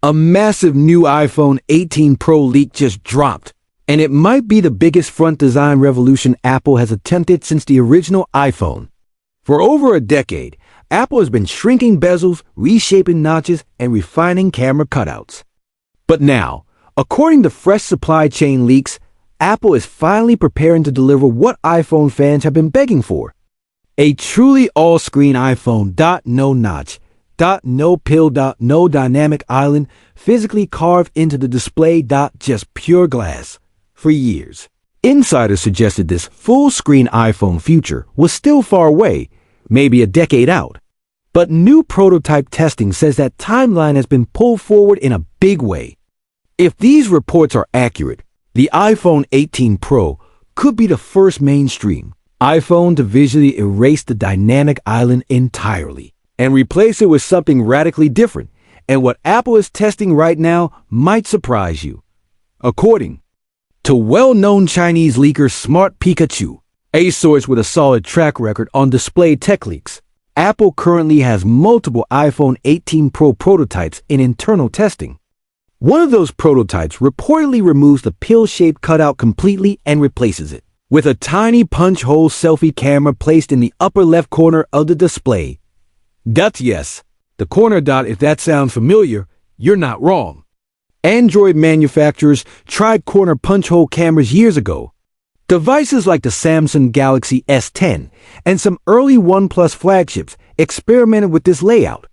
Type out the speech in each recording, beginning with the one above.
A massive new iPhone 18 Pro leak just dropped, and it might be the biggest front design revolution Apple has attempted since the original iPhone. For over a decade, Apple has been shrinking bezels, reshaping notches, and refining camera cutouts. But now, according to fresh supply chain leaks, Apple is finally preparing to deliver what iPhone fans have been begging for: a truly all-screen iPhone. No notch, no pill, no dynamic island, physically carved into the display. Just pure glass. For years, insiders suggested this full-screen iPhone future was still far away, maybe a decade out. But new prototype testing says that timeline has been pulled forward in a big way. If these reports are accurate, the iPhone 18 Pro could be the first mainstream iPhone to visually erase the dynamic island entirely and replace it with something radically different. And what Apple is testing right now might surprise you. According to well-known Chinese leaker Smart Pikachu, a source with a solid track record on display tech leaks, Apple currently has multiple iPhone 18 Pro prototypes in internal testing. One of those prototypes reportedly removes the pill-shaped cutout completely and replaces it with a tiny punch-hole selfie camera placed in the upper left corner of the display. Yes, the corner. If that sounds familiar, you're not wrong. Android manufacturers tried corner punch-hole cameras years ago. Devices like the Samsung Galaxy S10 and some early OnePlus flagships experimented with this layout.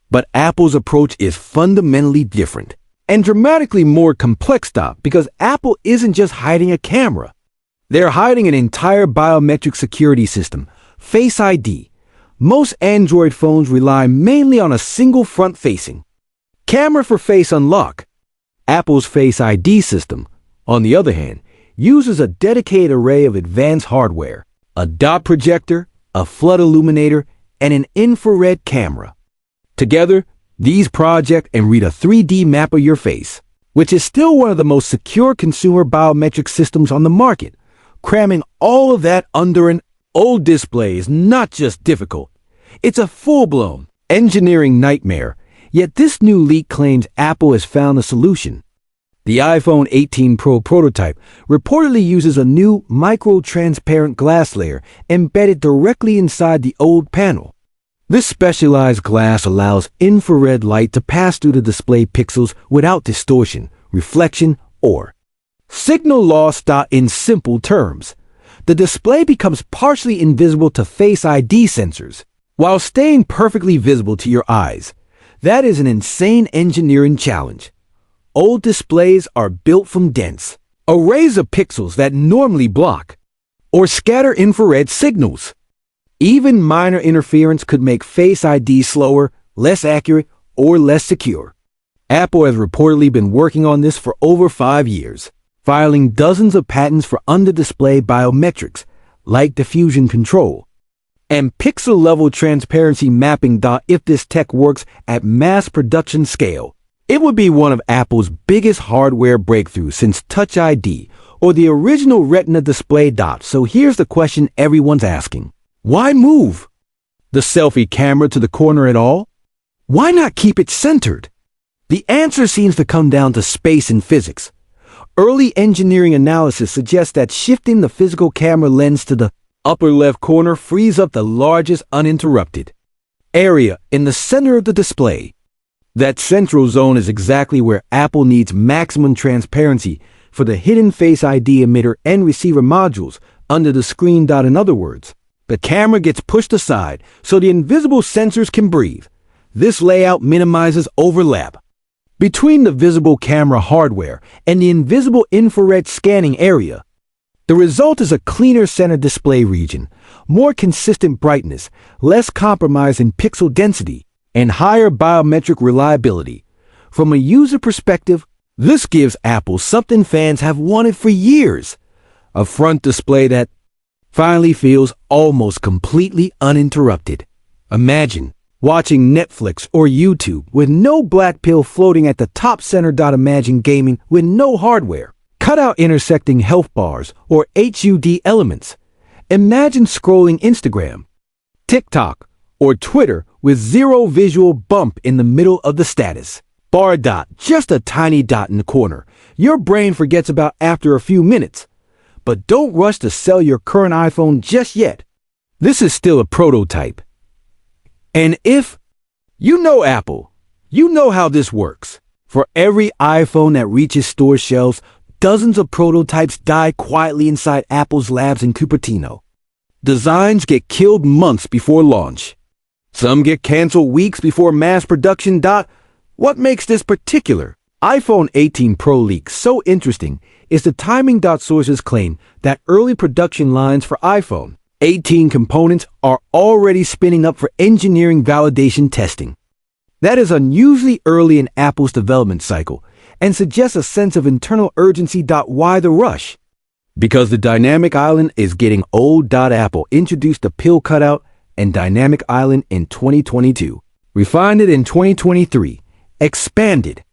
But Apple's approach is fundamentally different and dramatically more complex, because Apple isn't just hiding a camera. They're hiding an entire biometric security system, Face ID. Most Android phones rely mainly on a single front-facing camera for face unlock. Apple's Face ID system, on the other hand, uses a dedicated array of advanced hardware: a dot projector, a flood illuminator, and an infrared camera. Together, these project and read a 3D map of your face, which is still one of the most secure consumer biometric systems on the market. Cramming all of that under an old display is not just difficult, it's a full-blown engineering nightmare. Yet this new leak claims Apple has found a solution. The iPhone 18 Pro prototype reportedly uses a new micro-transparent glass layer embedded directly inside the OLED panel. This specialized glass allows infrared light to pass through the display pixels without distortion, reflection, or signal loss. In simple terms, the display becomes partially invisible to Face ID sensors, while staying perfectly visible to your eyes. That is an insane engineering challenge. Old displays are built from dense arrays of pixels that normally block or scatter infrared signals. Even minor interference could make Face ID slower, less accurate, or less secure. Apple has reportedly been working on this for over 5 years, filing dozens of patents for under-display biometrics, like diffusion control and pixel-level transparency mapping. If this tech works at mass production scale, it would be one of Apple's biggest hardware breakthroughs since Touch ID or the original Retina display. So here's the question everyone's asking. Why move the selfie camera to the corner at all? Why not keep it centered? The answer seems to come down to space and physics. Early engineering analysis suggests that shifting the physical camera lens to the upper left corner frees up the largest uninterrupted area in the center of the display. That central zone is exactly where Apple needs maximum transparency for the hidden Face ID emitter and receiver modules under the screen. In other words, the camera gets pushed aside so the invisible sensors can breathe. This layout minimizes overlap between the visible camera hardware and the invisible infrared scanning area. The result is a cleaner center display region, more consistent brightness, less compromise in pixel density, and higher biometric reliability. From a user perspective, this gives Apple something fans have wanted for years: a front display that finally feels almost completely uninterrupted. Imagine watching Netflix or YouTube with no black pill floating at the top center. Imagine gaming with no hardware, cutout intersecting health bars, or HUD elements. Imagine scrolling Instagram, TikTok, or Twitter with zero visual bump in the middle of the status. Bar dot, just a tiny dot in the corner. Your brain forgets about after a few minutes. But don't rush to sell your current iPhone just yet. This is still a prototype. And if you know Apple, you know how this works. For every iPhone that reaches store shelves, dozens of prototypes die quietly inside Apple's labs in Cupertino. Designs get killed months before launch. Some get canceled weeks before mass production. What makes this particular iPhone 18 Pro leak so interesting is the timing. Sources claim that early production lines for iPhone 18 components are already spinning up for engineering validation testing. That is unusually early in Apple's development cycle and suggests a sense of internal urgency. Why the rush? Because the dynamic island is getting old. Apple introduced the pill cutout and dynamic island in 2022, refined it in 2023, expanded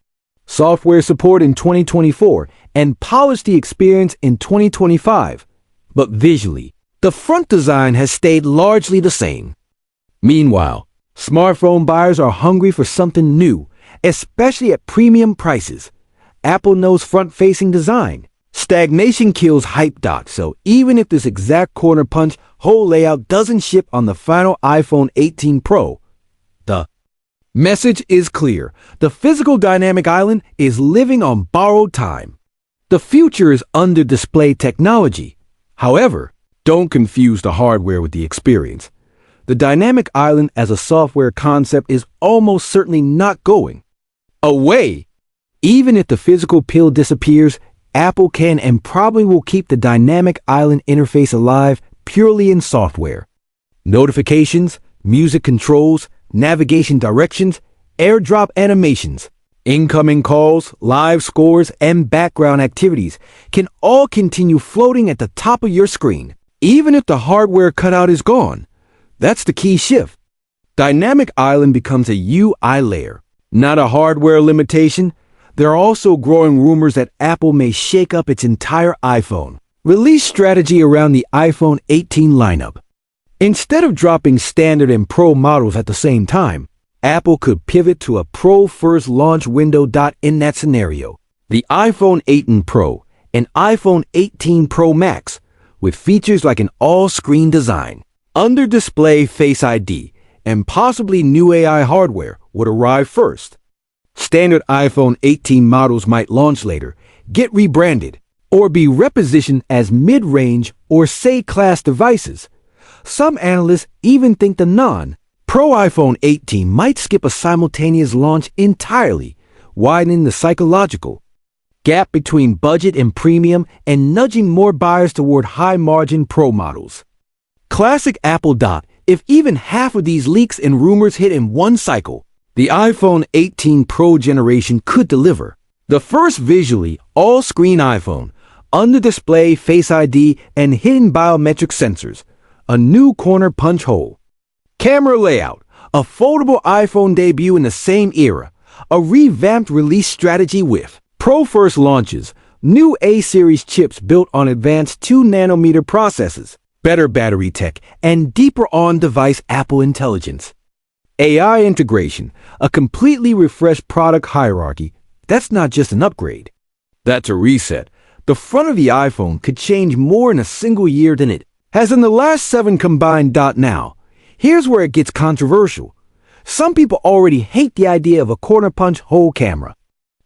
software support in 2024, and polished the experience in 2025. But visually, the front design has stayed largely the same. Meanwhile, smartphone buyers are hungry for something new, especially at premium prices. Apple knows front-facing design. Stagnation kills hype. So even if this exact corner punch hole layout doesn't ship on the final iPhone 18 Pro, the message is clear. The physical dynamic island is living on borrowed time. The future is under display technology. However, don't confuse the hardware with the experience. The dynamic island as a software concept is almost certainly not going away. Even if the physical pill disappears, Apple can and probably will keep the dynamic island interface alive purely in software. Notifications, music controls, navigation directions, AirDrop animations, incoming calls, live scores, and background activities can all continue floating at the top of your screen, even if the hardware cutout is gone. That's the key shift. Dynamic Island becomes a UI layer, not a hardware limitation. There are also growing rumors that Apple may shake up its entire iPhone release strategy around the iPhone 18 lineup. Instead of dropping standard and Pro models at the same time, Apple could pivot to a Pro-first launch window. In that scenario, the iPhone 18 Pro and iPhone 18 Pro Max, with features like an all-screen design, under-display Face ID, and possibly new AI hardware, would arrive first. Standard iPhone 18 models might launch later, get rebranded, or be repositioned as mid-range or C-class devices. Some analysts even think the non-Pro iPhone 18 might skip a simultaneous launch entirely, widening the psychological gap between budget and premium and nudging more buyers toward high-margin Pro models. Classic Apple. If even half of these leaks and rumors hit in one cycle, the iPhone 18 Pro generation could deliver the first visually all-screen iPhone, under-display Face ID and hidden biometric sensors, a new corner punch hole, camera layout, a foldable iPhone debut in the same era, a revamped release strategy with Pro-first launches, new A-series chips built on advanced 2-nanometer processors, better battery tech, and deeper on-device Apple intelligence. AI integration, a completely refreshed product hierarchy. That's not just an upgrade. That's a reset. The front of the iPhone could change more in a single year than it has in the last 7 combined. Now, here's where it gets controversial. Some people already hate the idea of a corner punch hole camera.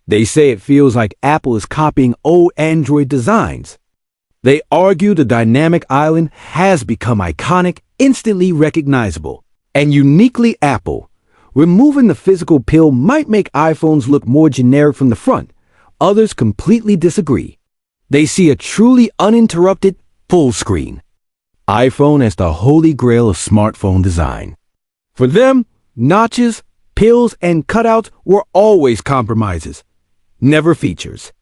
They say it feels like Apple is copying old Android designs. They argue the dynamic island has become iconic, instantly recognizable, and uniquely Apple. Removing the physical pill might make iPhones look more generic from the front. Others completely disagree. They see a truly uninterrupted, full screen iPhone as the holy grail of smartphone design. For them, notches, pills, and cutouts were always compromises, never features.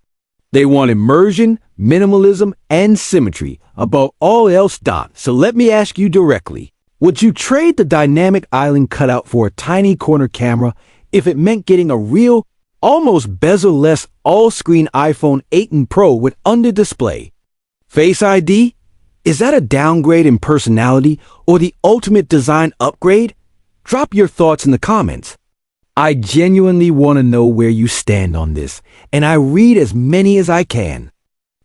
They want immersion, minimalism, and symmetry above all else. So let me ask you directly. Would you trade the dynamic island cutout for a tiny corner camera if it meant getting a real, almost bezel-less all-screen iPhone 18 Pro with under-display Face ID? Is that a downgrade in personality or the ultimate design upgrade? Drop your thoughts in the comments. I genuinely want to know where you stand on this, and I read as many as I can.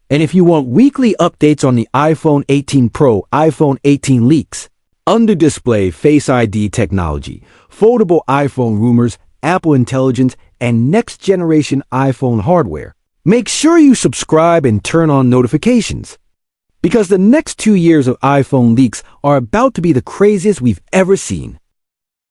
And if you want weekly updates on the iPhone 18 Pro, iPhone 18 leaks, under-display Face ID technology, foldable iPhone rumors, Apple Intelligence, and next-generation iPhone hardware, make sure you subscribe and turn on notifications. Because the next 2 years of iPhone leaks are about to be the craziest we've ever seen.